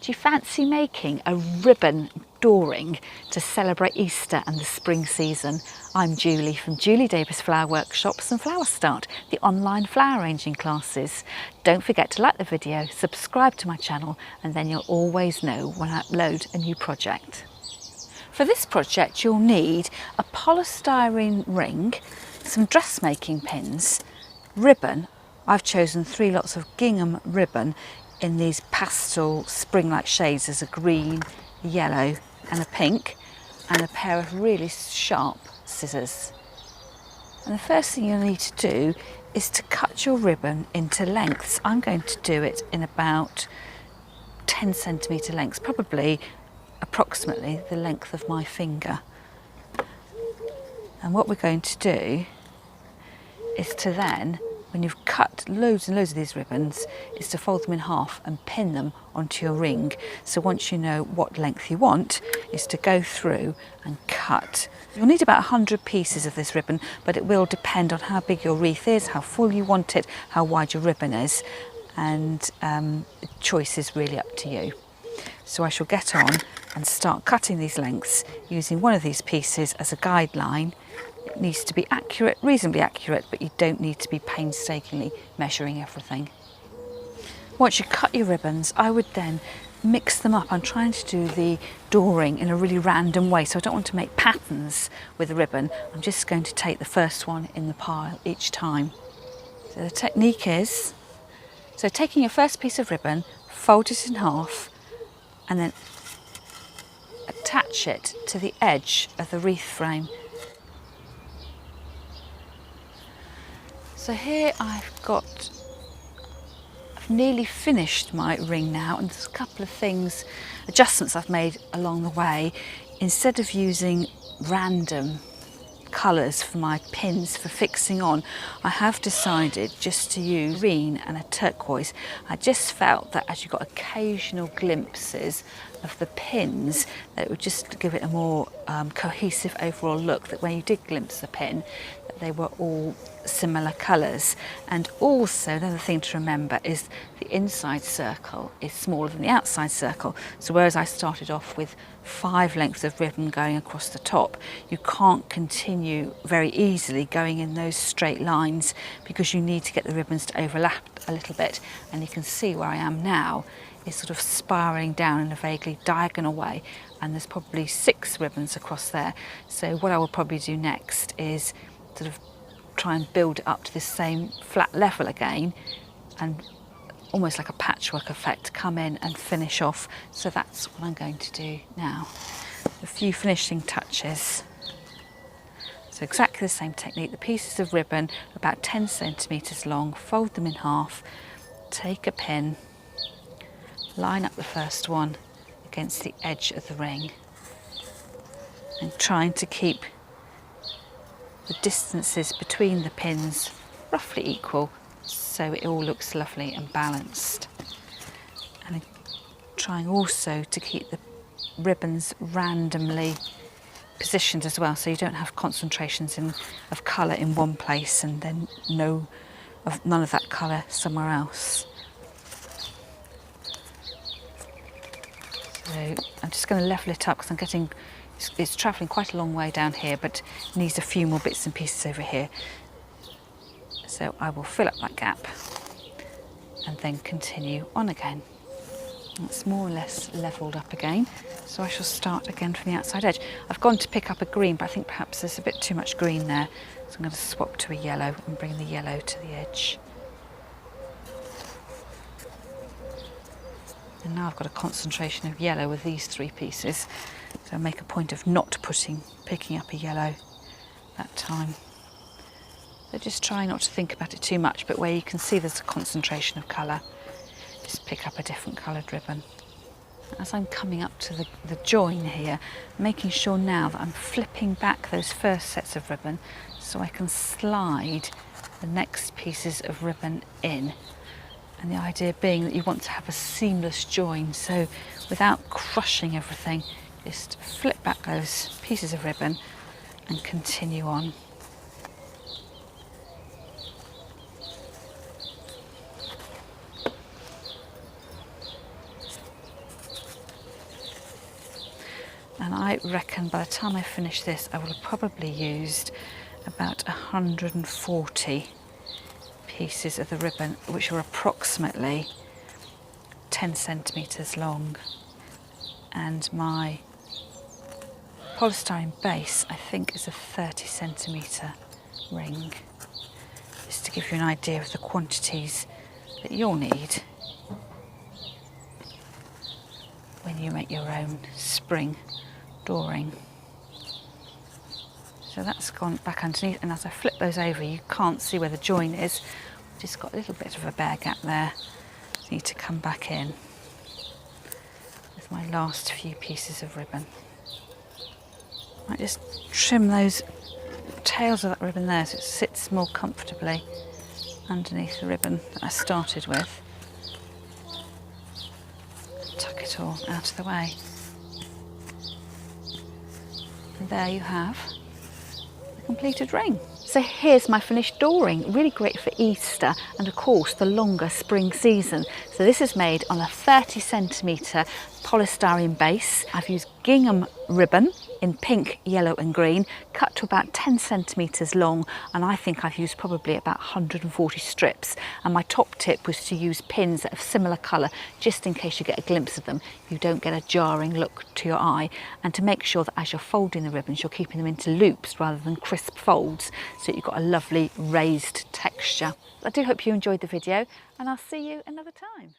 Do you fancy making a ribbon dooring to celebrate Easter and the spring season? I'm Julie from Julie Davis Flower Workshops and Flower Start, the online flower arranging classes. Don't forget to like the video, subscribe to my channel, and then you'll always know when I upload a new project. For this project you'll need a polystyrene ring, some dressmaking pins, ribbon. I've chosen 3 lots of gingham ribbon in these pastel spring-like shades. There's a green, yellow and a pink, and a pair of really sharp scissors. And the first thing you'll need to do is to cut your ribbon into lengths. I'm going to do it in about 10 centimetre lengths, probably approximately the length of my finger. And what we're going to do is to then, when you've cut loads and loads of these ribbons, is to fold them in half and pin them onto your ring. So once you know what length you want, is to go through and cut. You'll need about 100 pieces of this ribbon, but it will depend on how big your wreath is, how full you want it, how wide your ribbon is, and the choice is really up to you. So I shall get on and start cutting these lengths using one of these pieces as a guideline. It needs to be accurate, reasonably accurate, but you don't need to be painstakingly measuring everything. Once you cut your ribbons, I would then mix them up. I'm trying to do the dooring in a really random way, so I don't want to make patterns with the ribbon. I'm just going to take the first one in the pile each time. So the technique is, so taking your first piece of ribbon, fold it in half, and then attach it to the edge of the wreath frame. So here I've nearly finished my ring now, and there's a couple of things, adjustments I've made along the way. Instead of using random colours for my pins for fixing on, I have decided just to use green and a turquoise. I just felt that as you got occasional glimpses of the pins, that it would just give it a more cohesive overall look, that when you did glimpse the pin, that they were all similar colours. And also another thing to remember is the inside circle is smaller than the outside circle. So whereas I started off with 5 lengths of ribbon going across the top, you can't continue very easily going in those straight lines, because you need to get the ribbons to overlap a little bit. And you can see where I am now is sort of spiralling down in a vaguely diagonal way, and there's probably 6 ribbons across there. So what I will probably do next is sort of try and build it up to this same flat level again, and almost like a patchwork effect, come in and finish off. So that's what I'm going to do now. A few finishing touches. So exactly the same technique. The pieces of ribbon about 10 centimetres long, fold them in half, take a pin, line up the first one against the edge of the ring, and trying to keep the distances between the pins roughly equal, so it all looks lovely and balanced. And trying also to keep the ribbons randomly positioned as well, so you don't have concentrations of colour in one place and then none of that colour somewhere else. So I'm just going to level it up, because it's travelling quite a long way down here, but needs a few more bits and pieces over here. So I will fill up that gap and then continue on again. It's more or less levelled up again, so I shall start again from the outside edge. I've gone to pick up a green, but I think perhaps there's a bit too much green there, so I'm going to swap to a yellow and bring the yellow to the edge. And now I've got a concentration of yellow with these 3 pieces, so I make a point of not picking up a yellow that time. So just try not to think about it too much, but where you can see there's a concentration of colour, just pick up a different coloured ribbon. As I'm coming up to the join here, making sure now that I'm flipping back those first sets of ribbon so I can slide the next pieces of ribbon in. And the idea being that you want to have a seamless join, so without crushing everything, just flip back those pieces of ribbon and continue on. And I reckon by the time I finish this, I will have probably used about 140 pieces of the ribbon, which are approximately 10 centimetres long. And my polystyrene base, I think, is a 30 centimetre ring, just to give you an idea of the quantities that you'll need when you make your own spring dooring. So that's gone back underneath, and as I flip those over, you can't see where the join is. Just got a little bit of a bare gap there. Need to come back in with my last few pieces of ribbon. I just trim those tails of that ribbon there so it sits more comfortably underneath the ribbon that I started with. Tuck it all out of the way. And there you have the completed ring. So here's my finished dooring, really great for Easter and of course the longer spring season. So this is made on a 30 centimetre polystyrene base. I've used gingham ribbon in pink, yellow and green, cut to about 10 centimetres long, and I think I've used probably about 140 strips. And my top tip was to use pins that have similar colour, just in case you get a glimpse of them, you don't get a jarring look to your eye, and to make sure that as you're folding the ribbons, you're keeping them into loops rather than crisp folds, so that you've got a lovely raised texture. I do hope you enjoyed the video, and I'll see you another time.